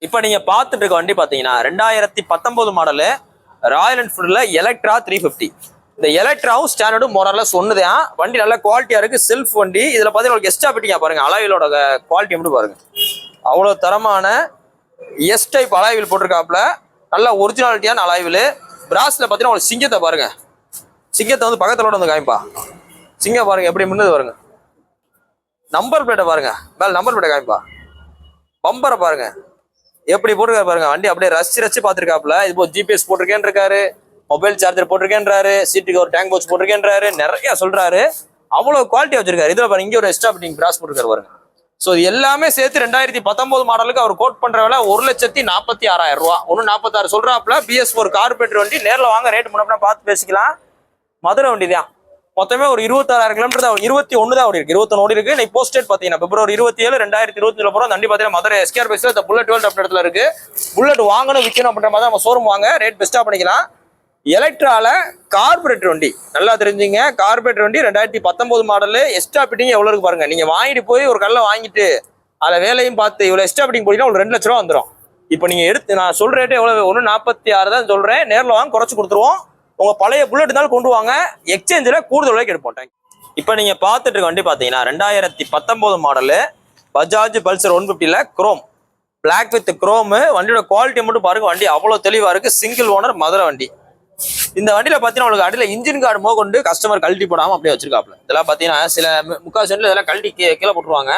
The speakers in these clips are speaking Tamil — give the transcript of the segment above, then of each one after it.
இப்போ நீங்க பார்த்துட்டு இருக்க வண்டி பாத்தீங்கன்னா 2019 மாடலு ராயல் என்ஃபீல்ட்ல எலக்ட்ரா 350. இந்த எலக்ட்ராவும் ஸ்டாண்டர்டும் மோரலஸ் ஒண்ணுதான். வண்டி நல்ல குவாலிட்டியா இருக்கு, செல்ஃப் வண்டி. இதுல பாத்தீங்கன்னா எக்ஸ்ட்ரா பிட்டிங்க பாருங்க, அலாயிலோட குவாலிட்டி மட்டும் பாருங்க. அவ்வளவு தரமான எஸ் டைப் அலாய்வில் போட்டிருக்காப்புல, நல்ல ஒரிஜினாலிட்டியான அலாய்வில். பிராஸ்ல பாத்தீங்கன்னா ஒரு சிங்கத்தை பாருங்க, சிங்கத்தை வந்து பக்கத்தோட வந்து காமிப்பா. சிங்கம் பாருங்க எப்படி முன்னது பாருங்க. நம்பர் பிளேட்டை பாருங்க, மேல நம்பர் பிளேட்டை காமிப்பா. பம்பரை பாருங்க எப்படி போட்டிருக்காரு பாருங்க. வண்டி அப்படியே ரசி பார்த்துருக்காப்புல. இது போய் ஜிபிஎஸ் போட்டிருக்கேன் இருக்காரு, மொபைல் சார்ஜர் போட்டிருக்கேன்றாரு, சீட்டுக்கு ஒரு டேங்க் பாக்ஸ் போட்டிருக்கேன்றாரு, நிறைய சொல்றாரு. அவ்வளவு குவாலிட்டி வச்சிருக்காரு. இதுல பாருங்க இங்க ஒரு எக்ஸ்ட்ரா பிட்டிங் பிராஸ் போட்டிருக்காரு பாருங்க. ஸோ இது எல்லாமே சேர்த்து 2019 மாடலுக்கு அவர் கோட் பண்ற விலை 1,46,000 ரூபா. 1,46 சொல்றாப்புல. BS4 கார்பரேட்டர் வண்டி. நேரில் வாங்க, ரேட் முன்னாடி பார்த்து பேசிக்கலாம். மதுரை வண்டி தான். மொத்தமே ஒரு 26,000 கிலோமீட்டர் தான், 21 தான் ஓடி இருக்கு, 21 ஓடி இருக்கு. இன்னைக்கு போஸ்ட் டேட் பாத்தீங்கன்னா February 27, 2025 போறோம். வண்டி பாத்தீங்கன்னா மதுரை SKR பைஸ்ல இந்த புல்லட் வேர்ல்ட் அப்படி இடத்துல இருக்கு. புல்லட் வாங்கணும் விற்கணும் அப்படின்ற மாதிரி நம்ம ஷோரூம் வாங்க, ரேட் பெஸ்டா பண்ணிக்கலாம். எலக்ட்ரால கார்பரேட்டர் வண்டி நல்லா தெரிஞ்சுங்க. கார்பரேட்டர் வண்டி 2019 மாடலு. எக்ஸ்ட்ரா பிட்டிங் எவ்வளவு இருக்கு பாருங்க. நீங்க வாங்கிட்டு போய் ஒரு கல்ல வாங்கிட்டு அதை வேலையும் பார்த்து இவ்வளவு எக்ஸ்ட்ரா பிட்டிங் போட்டீங்கன்னா ஒரு 2 லட்ச ரூபா வந்துடும். இப்போ நீங்க எடுத்து நான் சொல்ற ரேட்டு எவ்வளவு? 1,46 தான் சொல்றேன். நேரில் வாங்க, குறைச்சு கொடுத்துருவோம். உங்க பழைய புல்லட் இருந்தாலும் கொண்டு வாங்க, எக்ஸ்சேஞ்சில் கூடுதல் விலைக்கு எடுப்போம். இப்போ நீங்க பார்த்துட்டு இருக்க வண்டி பாத்தீங்கன்னா 2019 மாடலு பஜாஜ் பல்சர் 150ல குரோம், பிளாக் வித் குரோம். வண்டியோட குவாலிட்டி மட்டும் பாருங்க. வண்டி அவ்வளவு தெளிவா இருக்கு. சிங்கிள் ஓனர் மதுரை வண்டி. இந்த வண்டியில பாத்தீங்கன்னா உங்களுக்கு அடியில இன்ஜின் கார்டு மோ கொண்டு கஸ்டமர் கழட்டி போடாம அப்படியே வச்சிருக்காப்ல. இதெல்லாம் பாத்தீங்கன்னா சில முக்கால் சென்ட்ல இதெல்லாம் கழட்டி கீழே போட்டுருவாங்க.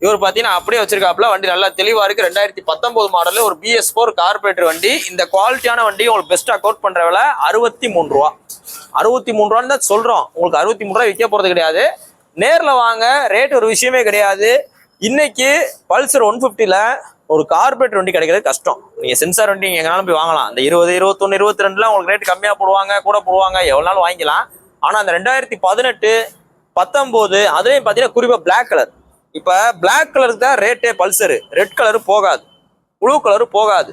இவர் பாத்தீங்கன்னா அப்படியே வச்சிருக்காப்ல. வண்டி நல்லா தெளிவா இருக்கு. 2019 மாடல் ஒரு BS4 கார்பரேட்டர் வண்டி. இந்த குவாலிட்டியான வண்டி உங்களுக்கு பெஸ்டா கோட் பண்ற விலை 63 ரூபா. 63 ரூபான்னு தான் சொல்றோம். உங்களுக்கு 63 ரூபாய் விற்க போறது கிடையாது. நேர்ல வாங்க, ரேட் ஒரு விஷயமே கிடையாது. இன்னைக்கு பல்சர் 150ல ஒரு கார்பரேட்டர் வண்டி கிடைக்கிறது கஷ்டம். நீங்க சென்சார் வண்டி எங்கனாலும் போய் வாங்கலாம். அந்த 20, 21, 22 உங்களுக்கு ரேட் கம்மியா போடுவாங்க, கூட போடுவாங்க, எவ்வளவு வாங்கிக்கலாம். ஆனா அந்த 2018, 19 அதுலயும் பாத்தீங்கன்னா குறிப்பா பிளாக் கலர். இப்ப பிளாக் கலருக்கு தான் ரேட்டே பல்சரு. ரெட் கலரும் போகாது, ப்ளூ கலரும் போகாது,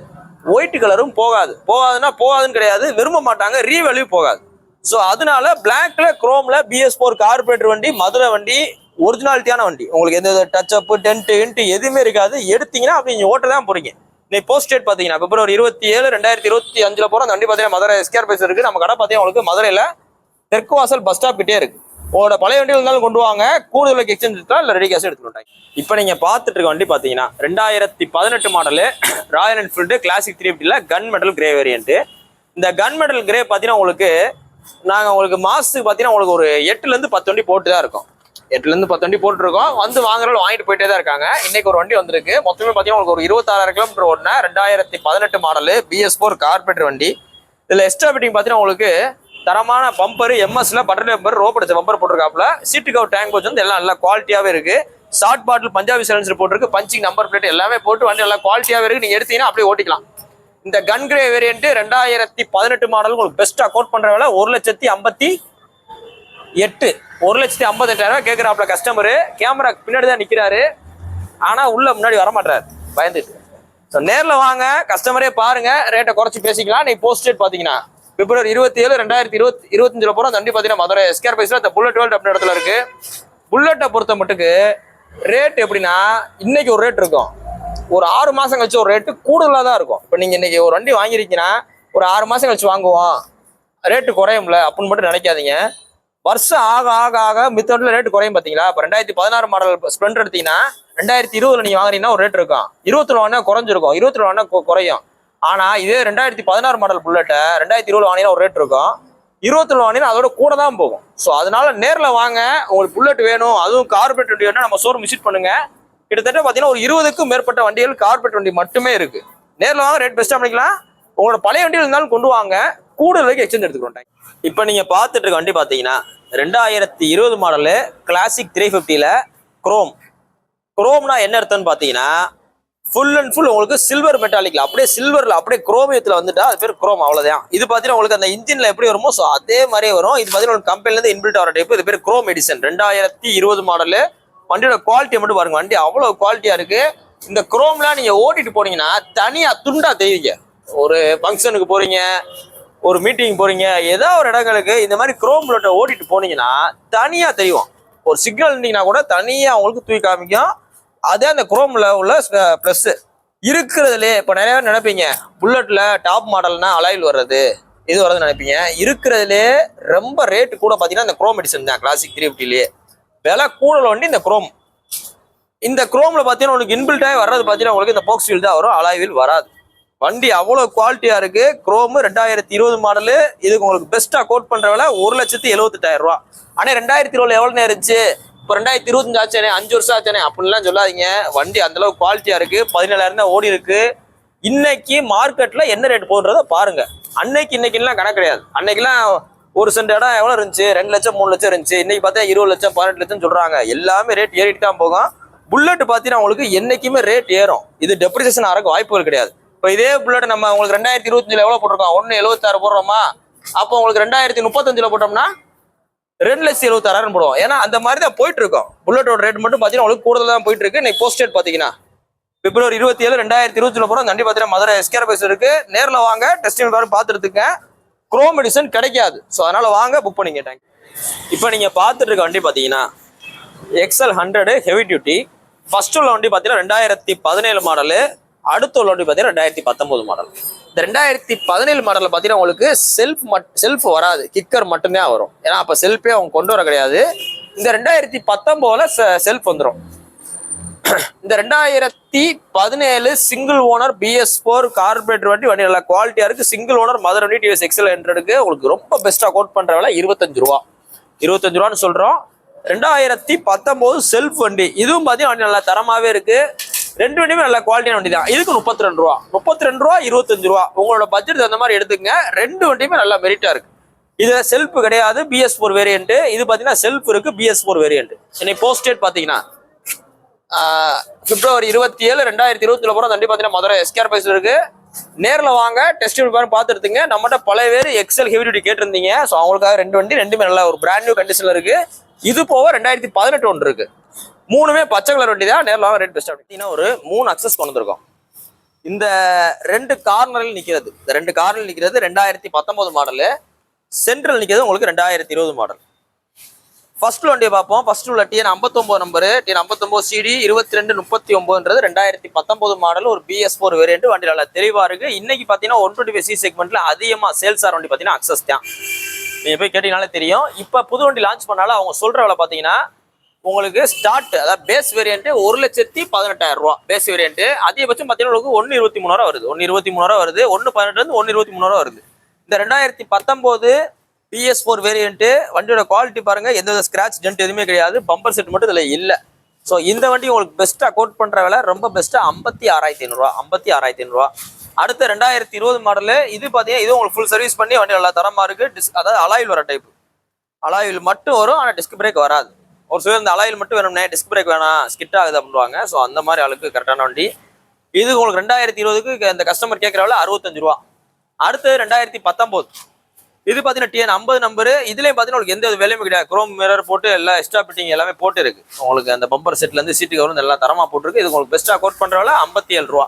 ஒயிட் கலரும் போகாது. போகாதுன்னா போகாதுன்னு கிடையாது, விரும்ப மாட்டாங்க, ரீவேல்யூ போகாது. ஸோ அதனால பிளாக்ல குரோம்ல BS4 கார்பரேட்டர் வண்டி, மதுரை வண்டி, ஒரிஜினாலிட்டியான வண்டி. உங்களுக்கு எந்த டச் அப் டென்ட் எதுவுமே இருக்காது. எடுத்தீங்கன்னா அப்படி நீங்க ஓட்ட தான் போறீங்க. இன்னைக்கு போஸ்ட் டேட் பாத்தீங்கன்னா February 27, 2025 போறோம். அந்த வண்டி பாத்தீங்கன்னா மதுரை SKR பைஸ் இருக்கு. நம்ம கடை பாத்தீங்கன்னா உங்களுக்கு மதுரையில தெற்கு வாசல் பஸ் ஸ்டாப் கிட்டே இருக்கு. உங்களோட பழைய வண்டி இருந்தாலும் கொண்டு வாங்க, கூடுதல் எக்ஸ்சேஞ்ச் இருக்கலாம், இல்ல ரெடி கேஷ் எடுத்துக்கிட்டாங்க. இப்போ நீங்க பார்த்துட்டு இருக்க வண்டி பாத்தீங்கன்னா 2018 மாடலு ராயல் என்ஃபீல்டு கிளாசிக் 350ல கன் மெடல் கிரே வேரியன்ட். இந்த கன் மெடல் கிரே பாத்தீங்கன்னா உங்களுக்கு நாங்க உங்களுக்கு மாசத்துக்கு பாத்தீங்கன்னா உங்களுக்கு ஒரு 8ல இருந்து 10 வண்டி போட்டு தான் இருக்கோம். 8ல இருந்து 10 வண்டி போட்டுருக்கோம். வந்து வாங்குறவங்க வாங்கிட்டு போயிட்டே தான் இருக்காங்க. இன்னைக்கு ஒரு வண்டி வந்திருக்கு. மொத்தமே பாத்தீங்கன்னா உங்களுக்கு ஒரு 26,000 கிலோமீட்டர் ஓடின 2018 மாடலு BS4 கார்பரேட்டர் வண்டி. இதுல எக்ஸ்ட்ரா பிட்டிங் பாத்தீங்கன்னா உங்களுக்கு தரமான பம்பர், எம்எஸ்ல பட்டர் பம்பர், ரோப் அடிச்ச பம்பர் போட்டிருக்காப்ல. சீட்டுக்கு ஒரு டேங்க் பாக்ஸ் வந்து எல்லாம் நல்லா குவாலிட்டியாவே இருக்கு. ஷார்ட் பாட்டில் பஞ்சாபி சைலன்சர் போட்டிருக்கு. பஞ்சிங் நம்பர் பிளேட் எல்லாமே போட்டு வண்டி நல்லா குவாலிட்டியாவே இருக்கு. நீங்க எடுத்தீங்கன்னா அப்படியே ஓட்டிக்கலாம். இந்த கன் கிரே வேரியன்ட் 2018 மாடல் உங்களுக்கு பெஸ்டா கோட் பண்ற விலை 1,58,000. 1,58,000 கேட்கிறாப்ல கஸ்டமரு. கேமரா பின்னாடி தான் நிக்கிறாரு, ஆனா உள்ள முன்னாடி வர மாட்டாரு பயந்துட்டு. ஸோ நேரில் வாங்க, கஸ்டமரே பாருங்க, ரேட்டை குறைச்சி பேசிக்கலாம். நீ போஸ்ட் டேட் பாத்தீங்கன்னா February 27, 2025 போறோம். வண்டி பாத்தீங்கன்னா மதுரை SKR பைஸ்ல இந்த புல்லட் வேர்ல்ட் அப்படி இடத்துல இருக்கு. புல்லட்டை பொறுத்த மட்டுக்கு ரேட் எப்படின்னா இன்னைக்கு ஒரு ரேட் இருக்கும், ஒரு 6 மாசம் கழிச்சு ஒரு ரேட்டு கூடுதலாக தான் இருக்கும். இப்போ நீங்க இன்னைக்கு ஒரு வண்டி வாங்கிருக்கீங்கன்னா ஒரு 6 மாசம் கழிச்சு வாங்குவோம், ரேட்டு குறையும்ல அப்படின்னு மட்டும் நினைக்காதீங்க. வருஷம் ஆக ஆக ஆக மித்த வண்டியில் ரேட்டு குறையும் பாத்தீங்களா. இப்போ 2016 மாடல் ஸ்ப்ளெண்டர் எடுத்தீங்கன்னா 2020 நீங்க வாங்குறீங்கன்னா ஒரு ரேட் இருக்கும், 21 வாங்கினா குறைஞ்சிருக்கும், 22 வாங்கினா குறையும். ஆனா இதே 2016 மாடல் புல்லட்டை 2020 வாங்கினா ஒரு ரேட் இருக்கும், 21 வாங்கினா அதோட கூட தான் போகும். ஸோ அதனால நேரில் வாங்க. உங்களுக்கு புல்லட் வேணும், அதுவும் கார்பரேட் வண்டி வேணும், நம்ம ஷோரூம் விசிட் பண்ணுங்க. கிட்டத்தட்ட பாத்தீங்கன்னா ஒரு 20க்கும் மேற்பட்ட வண்டிகள் கார்பரேட் வண்டி மட்டுமே இருக்கு. நேரில் வாங்க, ரேட் பெஸ்ட்டாக பண்ணிக்கலாம். உங்களோட பழைய வண்டியில் இருந்தாலும் கொண்டு வாங்க, கூடுதலுக்கு எக்ஸ்சேஞ்ச் எடுத்துக்கிறோம். இப்போ நீங்க பார்த்துட்டு இருக்க வண்டி பாத்தீங்கன்னா 2020 மாடலு கிளாசிக் 350ல குரோம். குரோம்னா என்ன அர்த்தம்னு பாத்தீங்கன்னா ஃபுல் அண்ட் ஃபுல் உங்களுக்கு சில்வர் மெட்டாலிக்ல, அப்படியே சில்வர்ல அப்படியே குரோமியத்துல வந்துட்டா அது பேர் குரோம், அவ்வளவுதான். இது பாத்தீங்கன்னா உங்களுக்கு அந்த இன்ஜின்ல எப்படி வருமோ ஸோ அதே மாதிரியே வரும். இது பாத்தீங்கன்னா கம்பெனில இருந்து இன்பில்ட் ஆகிற டைப். இது பேர் குரோம் எடிஷன். 2020 மாடலு. வண்டியோட குவாலிட்டியை மட்டும் பாருங்க, வண்டி அவ்வளவு குவாலிட்டியா இருக்கு. இந்த குரோம்லாம் நீங்க ஓட்டிட்டு போனீங்கன்னா தனியா துண்டா தெரிவிங்க. ஒரு ஃபங்க்ஷனுக்கு போறீங்க, ஒரு மீட்டிங் போறீங்க, ஏதோ ஒரு இடங்களுக்கு இந்த மாதிரி குரோம் புல்லட்டை ஓட்டிட்டு போனீங்கன்னா தனியா தெரியும். ஒரு சிக்னல் இருந்தீங்கன்னா கூட தனியா உங்களுக்கு தூக்கி காமிக்கும். அதே அந்த குரோம்ல உள்ள பிளஸ். இருக்கிறதுலே இப்போ நிறைய பேர் நினைப்பீங்க புல்லட்ல டாப் மாடல்னா அலாயில் வர்றது இது வர்றதுன்னு நினைப்பீங்க. இருக்கிறதுலே ரொம்ப ரேட்டு கூட பார்த்தீங்கன்னா இந்த குரோம் எடிஷன் தான். கிளாசிக் 350லேயே விலை கூட வண்டி இந்த குரோம். இந்த குரோம்ல பார்த்தீங்கன்னா உங்களுக்கு இன்பில்டாக வர்றது பார்த்தீங்கன்னா உங்களுக்கு இந்த போக்ஸ் வீல் தான் வரும், அலாய் வீல் வராது. வண்டி அவ்வளோ குவாலிட்டியா இருக்கு. Chrome 2020 model. இதுக்கு உங்களுக்கு பெஸ்டா கோட் பண்ற விலை 1,78,000 ரூபா. ஆனா 2020 எவ்வளவு நேரம் இருந்துச்சு, இப்போ 2025 ஆச்சானே, 5 வருஷம் ஆச்சானே அப்படின்லாம் சொல்லாதீங்க. வண்டி அந்த அளவுக்கு குவாலிட்டியா இருக்கு. 17,000 தான் ஓடி இருக்கு. இன்னைக்கு மார்க்கெட்ல என்ன ரேட் போடுறத பாருங்க. இன்னைக்குலாம் கணக்கு கிடையாது. அன்னைக்கெல்லாம் ஒரு சென்ட் இடம் எவ்வளவு இருந்துச்சு, 2 லட்சம் 3 லட்சம் இருந்துச்சு. இன்னைக்கு பார்த்தா 20 லட்சம் 18 லட்சம் சொல்றாங்க. எல்லாமே ரேட் ஏறிட்டு தான் போகும். புல்லட் பார்த்தீங்கன்னா உங்களுக்கு என்னைக்குமே ரேட் ஏறும். இது டெப்ரிசியேஷன் ஆகிறதுக்கு வாய்ப்புகள் கிடையாது. இப்போ இதே புல்லட் நம்ம உங்களுக்கு 2025 எவ்வளவு போட்டிருக்கோம், 1,76 போடுறோமா, அப்போ உங்களுக்கு 2035 போட்டோம்னா 2,76,000 போடுவோம். ஏன்னா அந்த மாதிரி தான் போயிட்டு இருக்கோம். புல்லட்டோட ரேட் மட்டும் பார்த்தீங்கன்னா உங்களுக்கு கூடுதல் தான் போயிட்டு இருக்கு. இன்னைக்கு போஸ்ட் டேட் பார்த்தீங்கன்னா February 27, 2020 போகிறோம். வண்டி பார்த்தீங்கன்னா மதுரை எஸ்கேஆர் பைஸ் இருக்கு. நேரில் வாங்க, டெஸ்டிங் கார் பார்த்துருத்துங்க. குரோம் எடிஷன் கிடைக்காது. ஸோ அதனால வாங்க, புக் பண்ணிக்கிட்டாங்க. இப்போ நீங்க பார்த்துட்டு இருக்க வண்டி பார்த்தீங்கன்னா XL100 ஹெவி டியூட்டி. ஃபர்ஸ்ட் உள்ள வண்டி பார்த்தீங்கன்னா 2017 மாடலு. அடுத்த உள்ள வண்டி பார்த்தீங்கன்னா 2019 மாடல். இந்த 2017 மாடலில் பார்த்தீங்கன்னா உங்களுக்கு செல்ஃப் வராது, கிக்கர் மட்டும்தான் வரும். ஏன்னா அப்போ செல்ஃபே அவங்க கொண்டு வர கிடையாது. இந்த 2019 செல்ஃப் வந்துடும். இந்த 2017 சிங்கிள் ஓனர் BS4 கார்பரேட்டர் வண்டி நல்லா குவாலிட்டியா இருக்கு. சிங்கிள் ஓனர் மதர் வண்டி TVS XL100க்கு உங்களுக்கு ரொம்ப பெஸ்டா கோட் பண்ற விலை 25 ரூபா. 25 ரூபான்னு சொல்றோம். 2019 செல்ஃப் வண்டி. இதுவும் பார்த்தீங்கன்னா வண்டி நல்லா தரமாவே இருக்கு. ரெண்டு வண்டியுமே நல்ல குவாலிட்டியான வண்டி தான். இதுக்கு 32 ரூபா, 32 ரூபா, 25 ரூபா உங்களோட பட்ஜெட் அந்த மாதிரி எடுத்துங்க. ரெண்டு வண்டியுமே நல்லா மெரிட்டா இருக்கு. இது செல்ஃப் கிடையாது, BS4 வேரியன்ட். இது பார்த்தீங்கன்னா செல்ஃப் இருக்கு, BS4 வேரியன்ட். இன்னைக்கு போஸ்ட் டேட் பார்த்தீங்கன்னா February 27, 2020 போற வண்டி பார்த்தீங்கன்னா மதுரை எஸ்கேஆர் பைஸ் இருக்கு. நேரில் வாங்க, டெஸ்ட் பார்த்து எடுத்துங்க. நம்மகிட்ட பழைய பேர் XL ஹெவி டியூட்டி கேட்டிருந்தீங்க. ஸோ அவங்களுக்காக ரெண்டு வண்டி, ரெண்டுமே நல்லா ஒரு பிராண்ட் நியூ கண்டிஷன்ல இருக்கு. இது போக 2018 ஒன்று இருக்கு. மூணுமே பச்சை கலர் வண்டி தான். நேரில் வாங்க, ரேட் பெஸ்ட். அப்படின்னா ஒரு 3 அக்சஸ் கொண்டு வந்திருக்கோம். இந்த ரெண்டு கார்னரில் நிற்கிறது, 2019 மாடலு. சென்ட்ரல் நிற்கிறது உங்களுக்கு 2020 மாடல். ஃபர்ஸ்ட் வண்டியை பார்ப்போம். ஃபர்ஸ்ட் உள்ள TN 59 number, TN 59 CD 2239 2019 model. ஒரு BS4 வேரியன்ட். வண்டி நல்லா தெளிவா இருக்கு. இன்னைக்கு பார்த்தீங்கன்னா 125C செக்மெண்ட்ல அதிகமாக சேல்ஸ் ஆகிற வண்டி பார்த்தீங்கன்னா அக்சஸ் தான். நீங்க போய் கேட்டீங்கனாலே தெரியும். இப்போ புது வண்டி லான்ச் பண்ணாலும் அவங்க சொல்ற விலை பார்த்தீங்கன்னா உங்களுக்கு ஸ்டார்ட், அதாவது பேஸ் வேரியன்ட் 1,18,000 ரூபா பேஸ் வேரியன்ட். அதிகபட்சம் பார்த்தீங்கன்னா உங்களுக்கு 1,23,000 வருது, 1,23,000 வருது, 1,18 1,23,000 வருது. இந்த 2019 BS4 வேரியன்ட் வண்டியோட குவாலிட்டி பாருங்க, எந்த ஸ்கிராச் டென்ட் எதுவுமே கிடையாது. பம்பர் செட் மட்டும் இதில் இல்லை. ஸோ இந்த வண்டி உங்களுக்கு பெஸ்ட்டாக கோட் பண்ணுற விலை ரொம்ப பெஸ்ட்டாக 56,500 ரூபா, 56,500 ரூபா. அடுத்த 2020 மாடலு. இது பார்த்தீங்கன்னா இது உங்களுக்கு ஃபுல் சர்வீஸ் பண்ணி வண்டி நல்லா தரமாக இருக்கு. அதாவது அலாயில் வர டைப், அலாயில் மட்டும் வரும், ஆனால் டிஸ்க் பிரேக் வராது. ஒரு சிலர் இந்த அலாயில் மட்டும் வேணும்னே, டிஸ்க் பிரேக் வேணாம், ஸ்கிட் ஆகுது அப்படின்வாங்க. ஸோ அந்த மாதிரி ஆளுக்கு கரெக்டான வண்டி இது. உங்களுக்கு 2020க்கு இந்த கஸ்டமர் கேட்குற விலை 65 ரூபா. அடுத்து 2019 இது பார்த்தீங்கன்னா TN 50 நம்பரு. இதுலேயும் பார்த்தீங்கன்னா உங்களுக்கு எந்த வேலையுமே கிடையாது. குரோம் மிரர் போட்டு எல்லாம் எக்ஸ்ட்ரா பிட்டிங் எல்லாமே போட்டு இருக்கு. உங்களுக்கு அந்த பம்பர் செட்லேருந்து சீட்டு கவரும் எல்லாம் தரமாக போட்டுருக்கு. இது உங்களுக்கு பெஸ்ட்டாக கோட் பண்ணுற விலை 57 ரூபா.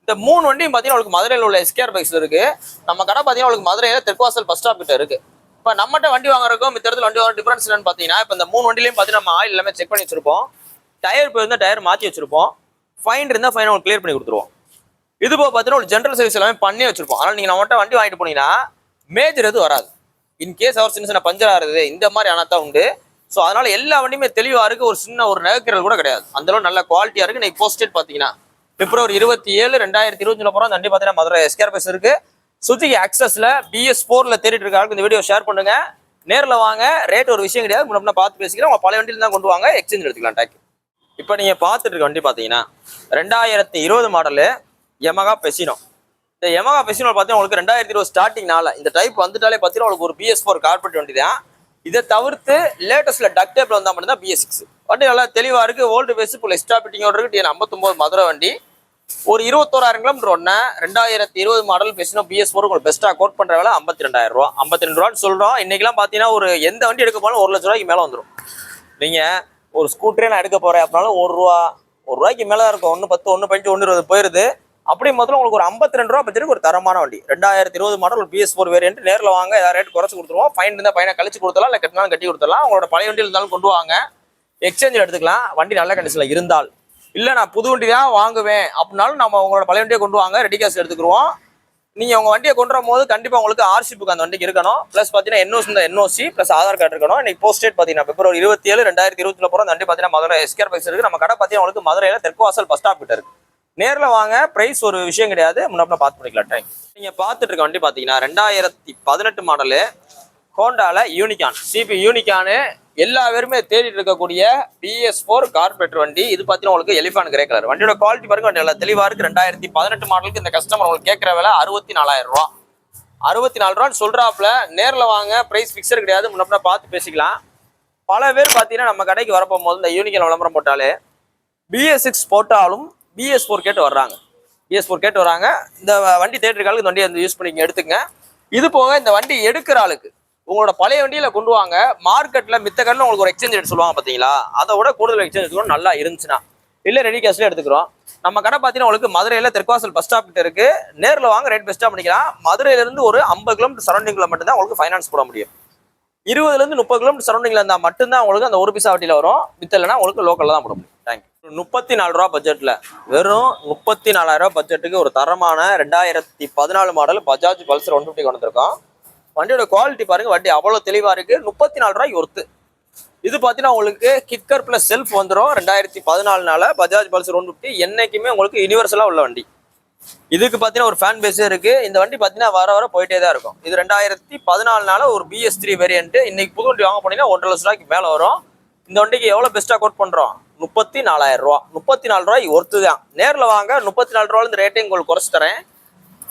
இந்த 3 வண்டியும் பார்த்தீங்கன்னா உங்களுக்கு மதுரையில் உள்ள எஸ்கேஆர் பைக்ஸ் இருக்கு. நம்ம கடை பார்த்தீங்கன்னா உங்களுக்கு மதுரையில் தெற்குவாசல் பஸ் ஸ்டாப் கிட்ட இருக்கு. இப்போ நம்மகிட்ட வண்டி வாங்குறதுக்கும் மித்த இடத்துல வண்டி வாங்குற டிஃபரன்ஸ் என்னன்னு பார்த்தீங்கன்னா, இப்போ இந்த 3 வண்டிலையும் பார்த்தீங்கன்னா நம்ம ஆயில் எல்லாமே செக் பண்ணி வச்சிருப்போம். டயர் போயிருந்தால் டயர் மாற்றி வச்சிருப்போம். ஃபைன் இருந்தால் ஃபைனை உங்களுக்கு கிளியர் பண்ணி கொடுத்துருவோம். இது போக பார்த்தீங்கன்னா ஒரு ஜென்ரல் சர்வீஸ் எல்லாமே பண்ணி வச்சிருப்போம். ஆனால் நீங்கள் நம்மகிட்ட வண்டி வாங்கிட்டு போனீங்கன்னா மேஜர் எதுவும் வராது. இன்கேஸ் அவர் சின்ன பஞ்சர் ஆகுது இந்த மாதிரி ஆனால் தான் உண்டு. ஸோ அதனால எல்லா வண்டியுமே தெளிவாக இருக்கு. ஒரு சின்ன ஒரு நகைக்கிறது கூட கிடையாது. அந்த அளவு நல்ல குவாலிட்டியாக இருக்கு. இன்னைக்கு போஸ்ட் டேட் பார்த்தீங்கன்னா February 27, 2020 போகிறோம். வண்டி பார்த்தீங்கன்னா மதுரை எஸ்கேஆர் பைஸ் இருக்கு. சுஜுகி ஆக்சஸ்ல BS4ல தேடிட்டு இருக்காங்க. இந்த வீடியோ ஷேர் பண்ணுங்க. நேரில் வாங்க. ரேட் ஒரு விஷயம் கிடையாது, முன்னாடி பார்த்து பேசிக்கிறேன். உங்க பழைய வண்டியில் தான் கொண்டு வாங்க, எக்ஸ்சேஞ்ச் எடுத்துக்கலாம். டேக். இப்போ நீங்க பார்த்துட்டு இருக்க வண்டி பார்த்தீங்கன்னா 2020 மாடலு யமகா பெசினோ. இந்த யமகா பெசினோ பார்த்தீங்கன்னா உங்களுக்கு 2020 ஸ்டார்டிங்னால இந்த டைப் வந்துட்டாலே பார்த்தீங்கன்னா உங்களுக்கு ஒரு BS4 கார்பரேட் வண்டி தான். இதை தவிர்த்து லேட்டஸ்ட்ல டக் டைப்ல வந்தால் மட்டும்தான் BS6 வண்டி நல்லா தெளிவா இருக்கு. ஓல்டு பேஸ் இப்போ எக்ஸ்ட்ரா பிட்டிங்கோட இருக்கு. TN 59 மதுரை வண்டி. ஒரு 21,000 கிலோமீட்டர் ஒன்று 2020 மாடல் பெசினோ BS4 உங்களுக்கு பெஸ்ட்டாக கோட் பண்ற வேலை 52,000 ரூபா, 52 ரூபான்னு சொல்றோம். இன்னைக்கெல்லாம் பார்த்தீங்கன்னா ஒரு எந்த வண்டி எடுக்க போனாலும் 1 லட்ச ரூபாய்க்கு மேலே வந்துடும். நீங்க ஒரு ஸ்கூட்டரே நான் எடுக்க போறேன் அப்படின்னாலும் 1 ரூபாய்க்கு மேலே இருக்கும். 1,10, 1,15, 1,20 போயிருது. அப்படியே முதல்ல உங்களுக்கு ஒரு 52 ரூபா பட்ஜெட்டுக்கு ஒரு தரமான வண்டி 2020 மாடல் ஒரு BS4 வேரியன்ட். நேரில் வாங்க, ஏதாவது ரேட் குறைச்சு கொடுத்துருவோம். ஃபைன் இருந்தால் பையனை கழிச்சு கொடுத்தலாம், இல்லை கட்டினாலும் கட்டி கொடுத்துடலாம். உங்களோட பழைய வண்டியில் இருந்தாலும் கொண்டு வாங்க, எக்ஸ்சேஞ்சில் எடுத்துக்கலாம். வண்டி நல்ல கண்டிஷனில் இருந்தால் இல்லை நான் புது வண்டி தான் வாங்குவேன் அப்படின்னாலும் நம்ம உங்களோட பழைய வண்டியை கொண்டு வாங்க, ரெடி கேஷ் எடுத்துக்கிருவோம். நீங்கள் உங்கள் வண்டியை கொண்டு வரும்போது கண்டிப்பாக உங்களுக்கு ஆர்சி புக் அந்த வண்டிக்கு இருக்கணும். ப்ளஸ் பார்த்தீங்கன்னா என்ஓசி இந்த என்ஓசி ப்ளஸ் ஆதார் கார்டு இருக்கணும். இன்னைக்கு போஸ்ட் டேட் பார்த்தீங்கன்னா February 27, 2020 போகிற அந்த வண்டி பார்த்தீங்கன்னா மதுரை எஸ்கேர் பைக்ஸ் இருக்குது. நம்ம கடை பார்த்தீங்கன்னா உங்களுக்கு மதுரையில் தெற்குவாசல் பஸ் ஸ்டாப் கிட்ட இருக்குது. நேரில் வாங்க, ப்ரைஸ் ஒரு விஷயம் கிடையாது, முன்னாடி பார்த்து பண்ணிக்கலாம். டைம் நீங்கள் பார்த்துட்டு இருக்க வண்டி பார்த்தீங்கன்னா 2018 மாடலு ஹோண்டால யூனிகான் சிபி யூனிகானு. எல்லா பேருமே தேடிட்டு இருக்கக்கூடிய BS4 கார்பரேட்டர் வண்டி. இது பார்த்தீங்கன்னா உங்களுக்கு எலிஃபான் கிரே கலர். வண்டியோட குவாலிட்டி பாருங்க, வண்டி நல்லா தெளிவாக இருக்குது. 2018 மாடலுக்கு இந்த கஸ்டமர் உங்களுக்கு கேட்குற விலை 64,000 ரூபா. 64 ரூபான்னு சொல்கிறாப்புல. நேரில் வாங்க, ப்ரைஸ் ஃபிக்ஸர் கிடையாது, முன்னாடி பார்த்து பேசிக்கலாம். பல பேர் பார்த்தீங்கன்னா நம்ம கடைக்கு வரப்போகும்போது இந்த யூனிகான் விளம்பரம் போட்டாலே BS6 போட்டாலும் BS4 கேட்டு வர்றாங்க. BS4 கேட்டு வராங்க. இந்த வண்டி தேட்டருக்காளுக்கு இந்த வண்டியை வந்து யூஸ் பண்ணிக்க எடுத்துங்க. இது போக இந்த வண்டி எடுக்கிற ஆளுக்கு உங்களோட பழைய வண்டியில கொண்டு வாங்க. மார்க்கெட்ல மித்த கடையில் உங்களுக்கு ஒரு எக்ஸ்சேஞ்ச் ரேட் சொல்லுவாங்க பார்த்தீங்களா, அதை விட கூடுதல் எக்ஸ்சேஞ்ச் எடுத்துக்கணும். நல்லா இருந்துச்சுன்னா இல்லை ரெடி கேஷ்ல எடுத்துக்கிறோம். நம்ம கடை பார்த்தீங்கன்னா உங்களுக்கு மதுரையில தெற்குவாசல் பஸ் ஸ்டாப் கிட்ட இருக்கு. நேரில் வாங்க, ரேட் பெஸ்ட்டாக பண்ணிக்கலாம். மதுரையிலேருந்து ஒரு 50 கிலோமீட்டர் சரௌண்டிங்கில் மட்டும்தான் உங்களுக்கு ஃபைனான்ஸ் போட முடியும். 20லேருந்து 30 கிலோமீட்டர் சரௌண்டிங்கில் இருந்தால் மட்டும்தான் உங்களுக்கு அந்த ஒரு பைசா வட்டியில் வரும். மித்த இல்லைன்னா உங்களுக்கு லோக்கலில் தான் போட முடியும். தேங்க்யூ. 34 ரூபா பட்ஜெட்டில் வெறும் 34,000 ரூபா பட்ஜெட்டுக்கு ஒரு தரமான 2014 மாடல் பஜாஜ் பல்சர் 150 கொண்டு வந்திருக்கோம். வண்டியோட குவாலிட்டி பாருங்க, வண்டி அவ்வளோ தெளிவாக இருக்கு. 34 ரூபாய்க்கு ஒர்த்து. இது பார்த்தீங்கன்னா உங்களுக்கு கிக்கர் ப்ளஸ் செல்ஃப் வந்துடும். 2014 பஜாஜ் பல்சர் 150 என்னைக்குமே உங்களுக்கு யூனிவர்சலாக உள்ள வண்டி. இதுக்கு பார்த்தீங்கன்னா ஒரு ஃபேன் பேஸே இருக்கு. இந்த வண்டி பார்த்தீங்கன்னா வர போயிட்டே தான் இருக்கும். இது 2014 ஒரு BS3 வேரியன்ட். இன்னைக்கு புது வண்டி வாங்க போனீங்கன்னா 1.5 லட்ச ரூபாய்க்கு மேலே வரும். இந்த வண்டிக்கு எவ்வளோ பெஸ்ட்டாக கோட் பண்ணுறோம்? 34,000 ரூபா. 34 ரூபாய்க்கு ஒர்த்து தான். நேரில் வாங்க, 34 ரூபாயிலிருந்து ரேட்டையும் உங்களுக்கு குறைச்சி தரேன்.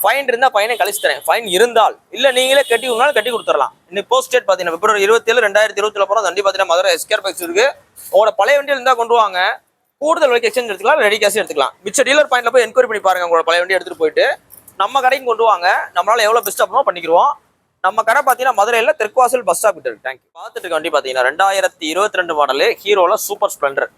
ஃபைன் இருந்தால் ஃபைனை கழிச்சு தரேன். ஃபைன் இருந்தால் இல்லை நீங்களே கட்டி கொடுத்தாலும் கட்டி கொடுத்துடலாம். இன்னைக்கு போஸ்ட் டேட் பார்த்தீங்கன்னா February 27, 2020 போகிற வண்டி பார்த்தீங்கன்னா மதுரை எஸ்கேர் பைக்ஸ் இருக்கு. உங்களோட பழைய வண்டியில் இருந்தால் கொண்டு வாங்க, கூடுதல் விலைக்கு எக்ஸ்சேஞ்ச் எடுத்துக்கலாம், ரெடி கேஷ் எடுத்துக்கலாம். மிச்ச டீலர் பாயிண்ட்ல போய் என்கொயரி பண்ணி பாருங்க. உங்களோட பழைய வண்டி எடுத்துட்டு போயிட்டு நம்ம கடைக்கு கொண்டு வாங்க, நம்மளால எவ்வளோ பெஸ்ட்டாக பண்ணுவோம் பண்ணிக்கிறோம். நம்ம கடை பார்த்தீங்கன்னா மதுரையில் தெற்குவாசல் பஸ் ஸ்டாப் கிட்ட இருக்கு. தேங்க்யூ. பார்த்துட்டு இருக்க வண்டி பார்த்தீங்கன்னா 2022 மாடலு ஹீரோல சூப்பர் ஸ்ப்ளெண்டர்.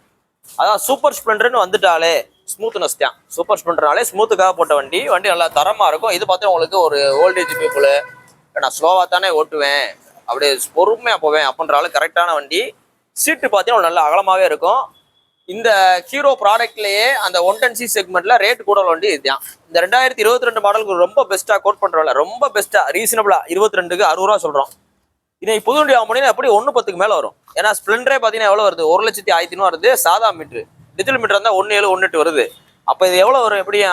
அதான் சூப்பர் ஸ்ப்ளெண்டர்னு வந்துட்டாலே ஸ்மூத்னஸ் தான். சூப்பர் ஸ்ப்ளெண்டர்னாலே ஸ்மூத்துக்காக போட்ட வண்டி. வண்டி நல்லா தரமாக இருக்கும். இது பார்த்தீங்கன்னா உங்களுக்கு ஒரு ஓல்டேஜ் பீப்புள், நான் ஸ்லோவாக தானே ஓட்டுவேன், அப்படியே பொறுமையாக போவேன் அப்படின்ற அளவுக்கு கரெக்டான வண்டி. சீட்டு பார்த்தீங்கன்னா நல்லா அகலமாகவே இருக்கும். இந்த ஹீரோ ப்ராடக்ட்லேயே அந்த 110C செக்மெண்ட்டில் ரேட் கூட வண்டி இதுதான். இந்த 2022 மாடலுக்கு ரொம்ப பெஸ்ட்டாக கோட் பண்ணுறோம்ல, ரொம்ப பெஸ்ட்டாக ரீசனபிளாக 22க்கு 60 ரூபா சொல்கிறோம். இன்னைக்கு புது வண்டி வாங்க போனீங்கன்னா எப்படி 110க்கு மேலே வரும். ஏன்னா ஸ்ப்ளெண்டரே பார்த்தீங்கன்னா எவ்வளோ வருது? 1,10,000 வருது. சாதா மீட்ரு டிஜிட்டல் மீட்டர் இருந்தால் 17, 18 வருது. அப்போ இது எவ்வளோ வரும்? எப்படியா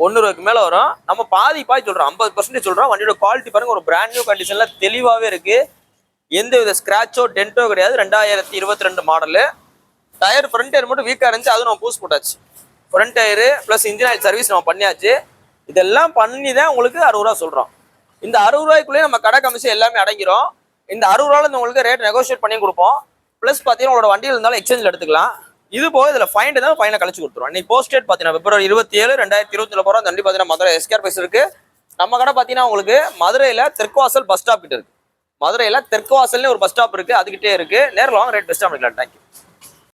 1 ரூபாய்க்கு மேலே வரும். நம்ம பாதி சொல்கிறோம், 50% சொல்கிறோம். வண்டியோட குவாலிட்டி பாருங்கள், ஒரு பிராண்ட் நியூ கண்டிஷனில் தெளிவாகவே இருக்குது. எந்த வித ஸ்க்ராச்சோ டென்ட்டோ கிடையாது. 2022 மாடலு. டயர் ஃப்ரண்ட் டயர் மட்டும் வீக்காக இருந்துச்சு, அதுவும் நம்ம பூஸ் போட்டாச்சு. Front tyre plus engine oil service நம்ம பண்ணியாச்சு. இதெல்லாம் பண்ணி தான் உங்களுக்கு 60 ரூபா சொல்கிறோம். இந்த 60 ரூபாய்க்குள்ளேயே நம்ம கடை கமிஷன் எல்லாமே அடங்கிடும். இந்த 60 ரூபாயில உங்களுக்கு ரேட் நெகோஷியேட் பண்ணி கொடுப்போம். ப்ளஸ் பார்த்தீங்கன்னா உங்களோட வண்டியில் இருந்தாலும் எக்ஸ்சேஞ்சில் எடுத்துக்கலாம். இது போக இதில் ஃபைன் தான் ஃபைனை கழிச்சு கொடுத்துருவோம். இன்னைக்கு போஸ்ட் டேட் பார்த்தீங்கன்னா February 27, 2020 போகிறோம். அந்த வண்டி பார்த்தீங்கன்னா மதுரை எஸ்கேர் பைக்ஸ் இருக்கு. நம்ம கடை பார்த்தீங்கன்னா உங்களுக்கு மதுரையில் தெற்குவாசல் பஸ் ஸ்டாப் கிட்ட இருக்கு. மதுரையில் தெற்குவாசல்னு ஒரு பஸ் ஸ்டாப் இருக்கு, அதுக்கிட்டே இருக்கு. நேரில் வாங்க, ரேட் பெஸ்ட்டாக பண்ணிக்கலாம். தேங்க்யூ.